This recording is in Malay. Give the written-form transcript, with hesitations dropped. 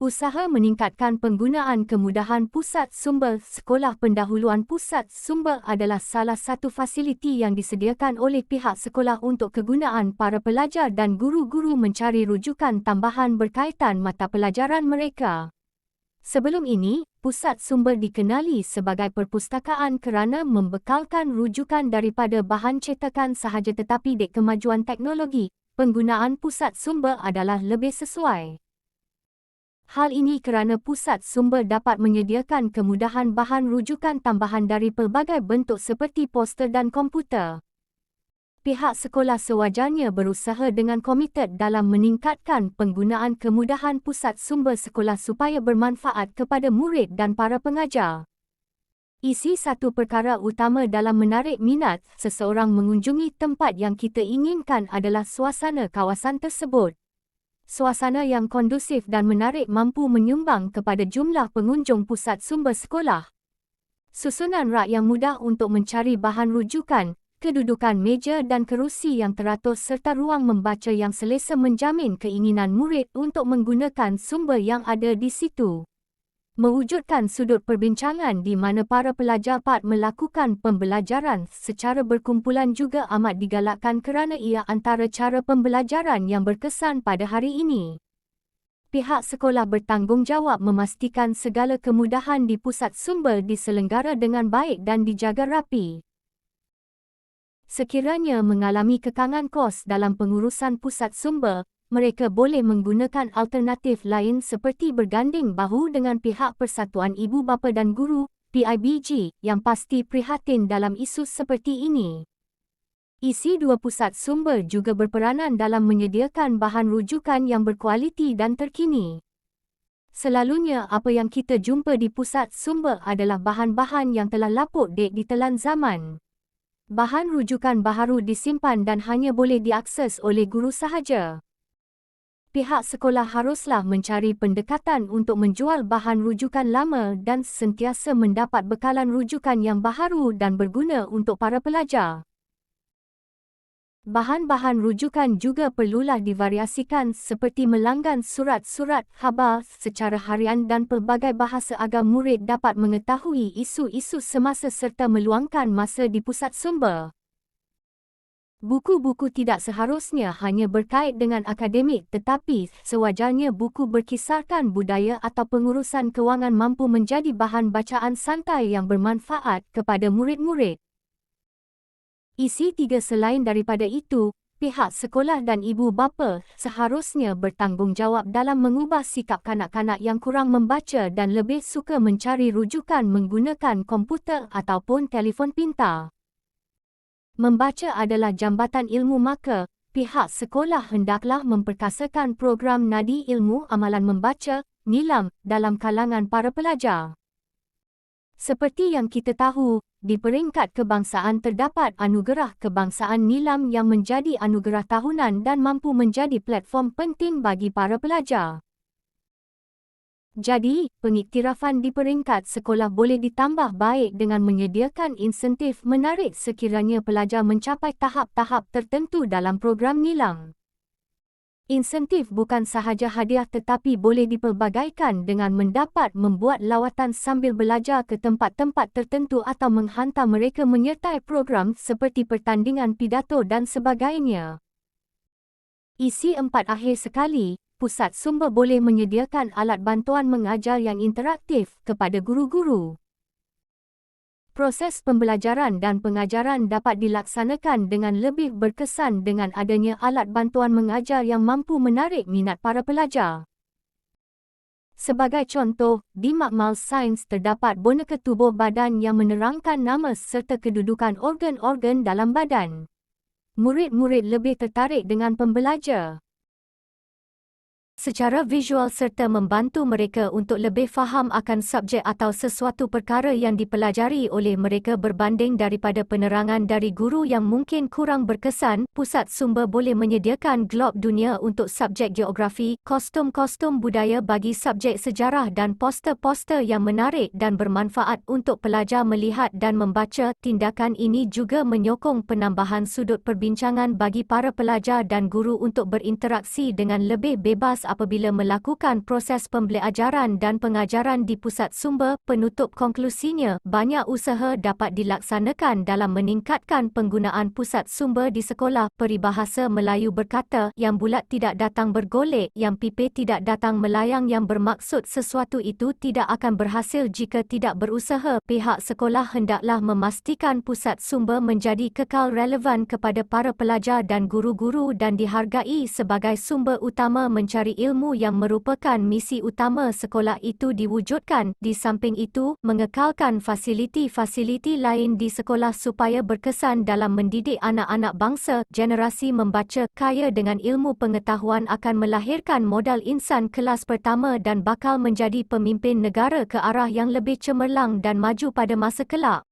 Usaha meningkatkan penggunaan kemudahan pusat sumber sekolah pendahuluan pusat sumber adalah salah satu fasiliti yang disediakan oleh pihak sekolah untuk kegunaan para pelajar dan guru-guru mencari rujukan tambahan berkaitan mata pelajaran mereka. Sebelum ini, pusat sumber dikenali sebagai perpustakaan kerana membekalkan rujukan daripada bahan cetakan sahaja, tetapi dek kemajuan teknologi, penggunaan pusat sumber adalah lebih sesuai. Hal ini kerana pusat sumber dapat menyediakan kemudahan bahan rujukan tambahan dari pelbagai bentuk seperti poster dan komputer. Pihak sekolah sewajarnya berusaha dengan komited dalam meningkatkan penggunaan kemudahan pusat sumber sekolah supaya bermanfaat kepada murid dan para pengajar. Isi satu perkara utama dalam menarik minat seseorang mengunjungi tempat yang kita inginkan adalah suasana kawasan tersebut. Suasana yang kondusif dan menarik mampu menyumbang kepada jumlah pengunjung pusat sumber sekolah. Susunan rak yang mudah untuk mencari bahan rujukan, kedudukan meja dan kerusi yang teratur serta ruang membaca yang selesa menjamin keinginan murid untuk menggunakan sumber yang ada di situ. Mewujudkan sudut perbincangan di mana para pelajar dapat melakukan pembelajaran secara berkumpulan juga amat digalakkan kerana ia antara cara pembelajaran yang berkesan pada hari ini. Pihak sekolah bertanggungjawab memastikan segala kemudahan di pusat sumber diselenggara dengan baik dan dijaga rapi. Sekiranya mengalami kekangan kos dalam pengurusan pusat sumber, mereka boleh menggunakan alternatif lain seperti berganding bahu dengan pihak Persatuan Ibu Bapa dan Guru, PIBG, yang pasti prihatin dalam isu seperti ini. Isi dua pusat sumber juga berperanan dalam menyediakan bahan rujukan yang berkualiti dan terkini. Selalunya apa yang kita jumpa di pusat sumber adalah bahan-bahan yang telah lapuk dek ditelan zaman. Bahan rujukan baharu disimpan dan hanya boleh diakses oleh guru sahaja. Pihak sekolah haruslah mencari pendekatan untuk menjual bahan rujukan lama dan sentiasa mendapat bekalan rujukan yang baharu dan berguna untuk para pelajar. Bahan-bahan rujukan juga perlulah divariasikan seperti melanggan surat-surat khabar secara harian dan pelbagai bahasa agar murid dapat mengetahui isu-isu semasa serta meluangkan masa di pusat sumber. Buku-buku tidak seharusnya hanya berkait dengan akademik tetapi sewajarnya buku berkisarkan budaya atau pengurusan kewangan mampu menjadi bahan bacaan santai yang bermanfaat kepada murid-murid. Isi tiga selain daripada itu, pihak sekolah dan ibu bapa seharusnya bertanggungjawab dalam mengubah sikap kanak-kanak yang kurang membaca dan lebih suka mencari rujukan menggunakan komputer ataupun telefon pintar. Membaca adalah jambatan ilmu, maka pihak sekolah hendaklah memperkasakan program Nadi Ilmu Amalan Membaca, NILAM, dalam kalangan para pelajar. Seperti yang kita tahu, di peringkat kebangsaan terdapat anugerah kebangsaan NILAM yang menjadi anugerah tahunan dan mampu menjadi platform penting bagi para pelajar. Jadi, pengiktirafan di peringkat sekolah boleh ditambah baik dengan menyediakan insentif menarik sekiranya pelajar mencapai tahap-tahap tertentu dalam program NILAM. Insentif bukan sahaja hadiah tetapi boleh dipelbagaikan dengan mendapat membuat lawatan sambil belajar ke tempat-tempat tertentu atau menghantar mereka menyertai program seperti pertandingan pidato dan sebagainya. Isi 4 akhir sekali, pusat sumber boleh menyediakan alat bantuan mengajar yang interaktif kepada guru-guru. Proses pembelajaran dan pengajaran dapat dilaksanakan dengan lebih berkesan dengan adanya alat bantuan mengajar yang mampu menarik minat para pelajar. Sebagai contoh, di makmal sains terdapat boneka tubuh badan yang menerangkan nama serta kedudukan organ-organ dalam badan. Murid-murid lebih tertarik dengan pembelajar secara visual serta membantu mereka untuk lebih faham akan subjek atau sesuatu perkara yang dipelajari oleh mereka berbanding daripada penerangan dari guru yang mungkin kurang berkesan. Pusat sumber boleh menyediakan glob dunia untuk subjek geografi, kostum-kostum budaya bagi subjek sejarah dan poster-poster yang menarik dan bermanfaat untuk pelajar melihat dan membaca. Tindakan ini juga menyokong penambahan sudut perbincangan bagi para pelajar dan guru untuk berinteraksi dengan lebih bebas apabila melakukan proses pembelajaran dan pengajaran di pusat sumber. Penutup konklusinya, banyak usaha dapat dilaksanakan dalam meningkatkan penggunaan pusat sumber di sekolah. Peribahasa Melayu berkata, yang bulat tidak datang bergolek, yang pipih tidak datang melayang, yang bermaksud sesuatu itu tidak akan berhasil jika tidak berusaha. Pihak sekolah hendaklah memastikan pusat sumber menjadi kekal relevan kepada para pelajar dan guru-guru dan dihargai sebagai sumber utama mencari ilmu yang merupakan misi utama sekolah itu diwujudkan. Di samping itu, mengekalkan fasiliti-fasiliti lain di sekolah supaya berkesan dalam mendidik anak-anak bangsa. Generasi membaca kaya dengan ilmu pengetahuan akan melahirkan modal insan kelas pertama dan bakal menjadi pemimpin negara ke arah yang lebih cemerlang dan maju pada masa kelak.